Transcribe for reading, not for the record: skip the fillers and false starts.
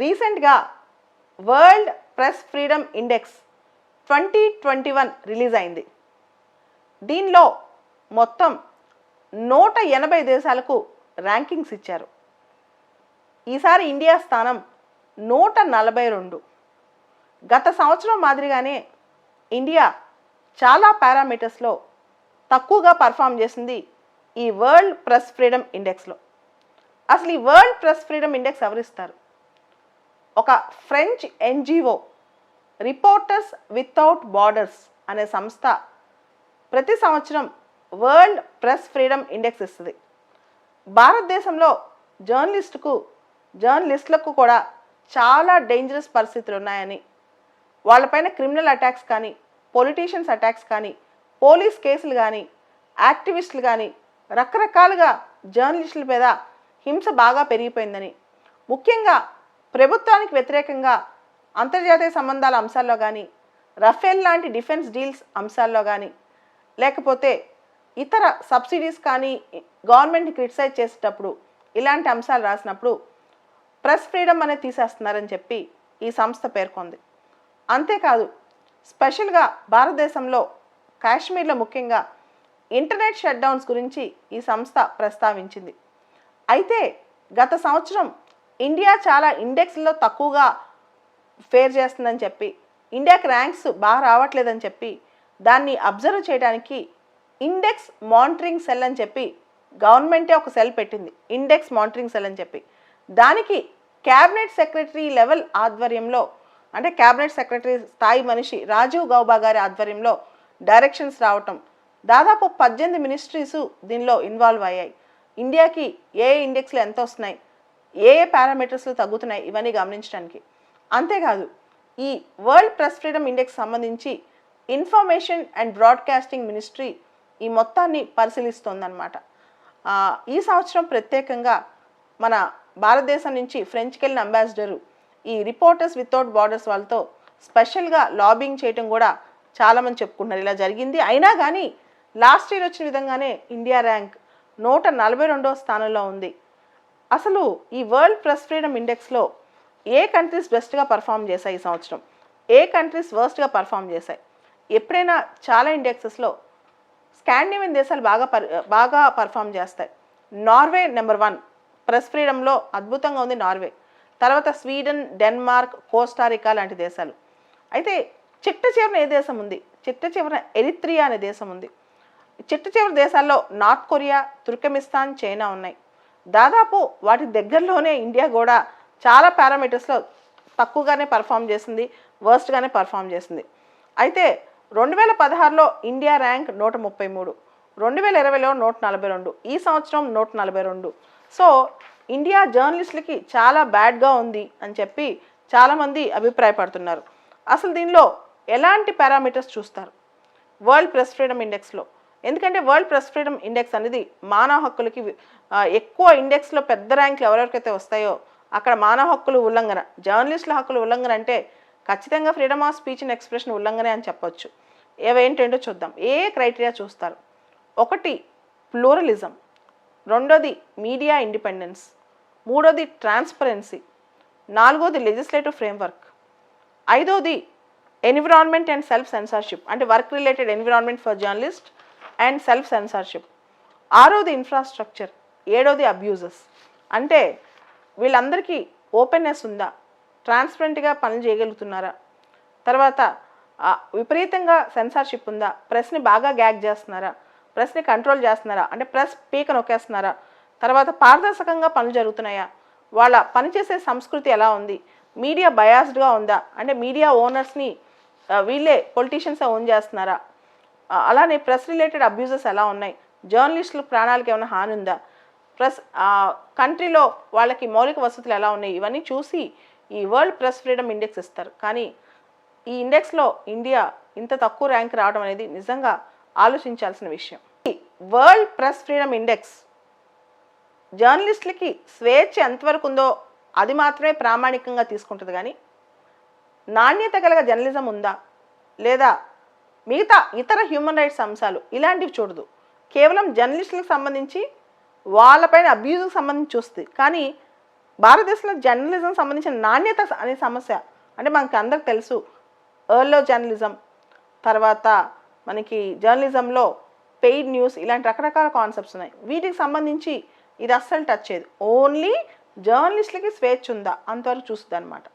రీసెంట్గా world press freedom index 2021 release అయింది. దీనిలో మొత్తం 180 దేశాలకు ర్యాంకింగ్స్ ఇచ్చారు. ఈసారి ఇండియా స్థానం 142. గత సంవత్సరం మాదిరిగానే ఇండియా చాలా పారామీటర్స్లో తక్కువగా పర్ఫామ్ చేసింది ఈ వరల్డ్ ప్రెస్ ఫ్రీడమ్ ఇండెక్స్లో. అసలు ఈ వరల్డ్ ప్రెస్ ఫ్రీడమ్ ఇండెక్స్ ఎవరిస్తారు? ఒక French NGO reporters without borders అనే సంస్థ ప్రతి సంవత్సరం వరల్డ్ ప్రెస్ ఫ్రీడమ్ ఇండెక్స్ ఇస్తుంది. భారతదేశంలో జర్నలిస్టులకు కూడా చాలా డేంజరస్ పరిస్థితులు ఉన్నాయని, వాళ్ళపైన క్రిమినల్ అటాక్స్ కానీ, పొలిటీషియన్స్ అటాక్స్ కానీ, పోలీస్ కేసులు కానీ, యాక్టివిస్టులు కానీ రకరకాలుగా జర్నలిస్టుల మీద హింస బాగా పెరిగిపోయిందని, ముఖ్యంగా ప్రభుత్వానికి వ్యతిరేకంగా అంతర్జాతీయ సంబంధాల అంశాల్లో కానీ, రఫేల్ లాంటి డిఫెన్స్ డీల్స్ అంశాల్లో కానీ, లేకపోతే ఇతర సబ్సిడీస్ కానీ గవర్నమెంట్ని క్రిటిసైజ్ చేసేటప్పుడు ఇలాంటి అంశాలు రాసినప్పుడు ప్రెస్ ఫ్రీడమ్ అనేది తీసేస్తున్నారని చెప్పి ఈ సంస్థ పేర్కొంది. అంతేకాదు, స్పెషల్గా భారతదేశంలో కాశ్మీర్లో ముఖ్యంగా ఇంటర్నెట్ షట్ డౌన్స్ గురించి ఈ సంస్థ ప్రస్తావించింది. అయితే గత సంవత్సరం ఇండియా చాలా ఇండెక్స్లో తక్కువగా ఫేర్ చేస్తుందని చెప్పి, ఇండియాకి ర్యాంక్స్ బాగా రావట్లేదని చెప్పి దాన్ని అబ్జర్వ్ చేయడానికి ఇండెక్స్ మానిటరింగ్ సెల్ అని చెప్పి గవర్నమెంటే ఒక సెల్ పెట్టింది, ఇండెక్స్ మానిటరింగ్ సెల్ అని చెప్పి. దానికి క్యాబినెట్ సెక్రటరీ లెవెల్ ఆధ్వర్యంలో, అంటే క్యాబినెట్ సెక్రటరీ స్థాయి మనిషి రాజీవ్ గౌబా గారి ఆధ్వర్యంలో డైరెక్షన్స్ రావటం, దాదాపు 18 మినిస్ట్రీస్ దీనిలో ఇన్వాల్వ్ అయ్యాయి. ఇండియాకి ఏ ఇండెక్స్లు ఎంత వస్తున్నాయి, ఏ పారామీటర్స్లు తగ్గుతున్నాయి, ఇవన్నీ గమనించడానికి. అంతేకాదు, ఈ వరల్డ్ ప్రెస్ ఫ్రీడమ్ ఇండెక్స్ సంబంధించి ఇన్ఫర్మేషన్ అండ్ బ్రాడ్కాస్టింగ్ మినిస్ట్రీ ఈ మొత్తాన్ని పరిశీలిస్తోందన్నమాట. ఈ సంవత్సరం ప్రత్యేకంగా మన భారతదేశం నుంచి ఫ్రెంచ్కి వెళ్ళిన అంబాసిడరు ఈ రిపోర్టర్స్ వితౌట్ బార్డర్స్ వాళ్ళతో స్పెషల్గా లాబింగ్ చేయటం కూడా చాలామంది చెప్పుకుంటున్నారు. ఇలా జరిగింది. అయినా కానీ లాస్ట్ ఇయర్ వచ్చిన విధంగానే ఇండియా ర్యాంక్ 142వ స్థానంలో ఉంది. అసలు ఈ వరల్డ్ ప్రెస్ ఫ్రీడమ్ ఇండెక్స్లో ఏ కంట్రీస్ బెస్ట్గా పర్ఫామ్ చేశాయి ఈ సంవత్సరం, ఏ కంట్రీస్ వర్స్ట్గా పర్ఫామ్ చేశాయి? ఎప్పుడైనా చాలా ఇండెక్సెస్లో స్కాండినేవియన్ దేశాలు బాగా పర్ఫామ్ చేస్తాయి. నార్వే నెంబర్ 1 ప్రెస్ ఫ్రీడమ్లో అద్భుతంగా ఉంది నార్వే. తర్వాత స్వీడన్, డెన్మార్క్, కోస్టారికా లాంటి దేశాలు. అయితే చిట్ట చివరన ఏ దేశం ఉంది? చిట్ట చివరన ఎరిత్రియా అనే దేశం ఉంది. చిట్ట చివరి దేశాల్లో నార్త్ కొరియా, తుర్కమిస్తాన్, చైనా ఉన్నాయి. దాదాపు వాటి దగ్గరలోనే ఇండియా కూడా చాలా పారామీటర్స్లో తక్కువగానే పర్ఫామ్ చేసింది, వర్స్ట్గానే పర్ఫామ్ చేసింది. అయితే 2016లో ఇండియా ర్యాంక్ 133, 2020లో 142, ఈ సంవత్సరం 142. సో ఇండియా జర్నలిస్టులకి చాలా బ్యాడ్గా ఉంది అని చెప్పి చాలామంది అభిప్రాయపడుతున్నారు. అసలు దీనిలో ఎలాంటి పారామీటర్స్ చూస్తారు వరల్డ్ ప్రెస్ ఫ్రీడమ్ ఇండెక్స్లో? ఎందుకంటే వరల్డ్ ప్రెస్ ఫ్రీడమ్ ఇండెక్స్ అనేది మానవ హక్కులకి ఎక్కువ ఇండెక్స్లో పెద్ద ర్యాంకులు ఎవరెవరికైతే వస్తాయో అక్కడ మానవ హక్కులు ఉల్లంఘన, జర్నలిస్టుల హక్కులు ఉల్లంఘన అంటే ఖచ్చితంగా freedom of speech and expression ఉల్లంఘనే అని చెప్పొచ్చు. ఏవేంటేంటో చూద్దాం. ఏ క్రైటీరియా చూస్తారు? 1 ప్లూరలిజం, 2ది మీడియా ఇండిపెండెన్స్, 3ది ట్రాన్స్పరెన్సీ, 4ది లెజిస్లేటివ్ ఫ్రేమ్వర్క్, 5ది ఎన్విరాన్మెంట్ అండ్ సెల్ఫ్ సెన్సార్షిప్, అంటే work related environment for journalist and self censorship, 6ది ఇన్ఫ్రాస్ట్రక్చర్, 7ది అబ్యూజెస్. అంటే వీళ్ళందరికీ ఓపెన్నెస్ ఉందా, ట్రాన్స్పరెంట్గా పనులు చేయగలుగుతున్నారా, తర్వాత విపరీతంగా సెన్సార్షిప్ ఉందా, ప్రెస్ని బాగా గ్యాగ్ చేస్తున్నారా, ప్రెస్ని కంట్రోల్ చేస్తున్నారా, అంటే ప్రెస్ పీక నొక్కేస్తున్నారా, తర్వాత పారదర్శకంగా పనులు జరుగుతున్నాయా, వాళ్ళ పనిచేసే సంస్కృతి ఎలా ఉంది, మీడియా బయాస్డ్గా ఉందా, అంటే మీడియా ఓనర్స్ని వీళ్ళే పొలిటీషియన్స్ ఓన్ చేస్తున్నారా, అలానే ప్రెస్ రిలేటెడ్ అబ్యూజెస్ ఎలా ఉన్నాయి, జర్నలిస్టుల ప్రాణాలకు ఏమైనా హాని ఉందా, ప్రెస్ కంట్రీలో వాళ్ళకి మౌలిక వసతులు ఎలా ఉన్నాయి, ఇవన్నీ చూసి ఈ వరల్డ్ ప్రెస్ ఫ్రీడమ్ ఇండెక్స్ ఇస్తారు. కానీ ఈ ఇండెక్స్లో ఇండియా ఇంత తక్కువ ర్యాంక్ రావడం అనేది నిజంగా ఆలోచించాల్సిన విషయం. ఈ వరల్డ్ ప్రెస్ ఫ్రీడమ్ ఇండెక్స్ జర్నలిస్టులకి స్వేచ్ఛ ఎంతవరకు ఉందో అది మాత్రమే ప్రామాణికంగా తీసుకుంటుంది. కానీ నాణ్యత గల జర్నలిజం ఉందా లేదా మిగతా ఇతర హ్యూమన్ రైట్స్ అంశాలు ఇలాంటివి చూడదు. కేవలం జర్నలిస్టులకు సంబంధించి వాళ్ళపైన అబ్యూజ్కి సంబంధించి చూస్తుంది. కానీ భారతదేశంలో జర్నలిజం సంబంధించిన నాణ్యత అనే సమస్య అంటే మనకి అందరికి తెలుసు. ఎర్లో జర్నలిజం, తర్వాత మనకి జర్నలిజంలో పెయిడ్ న్యూస్, ఇలాంటి రకరకాల కాన్సెప్ట్స్ ఉన్నాయి. వీటికి సంబంధించి ఇది అస్సలు టచ్ చేయదు. ఓన్లీ జర్నలిస్టులకి స్వేచ్ఛ ఉందా అంతవరకు చూస్తుంది అనమాట.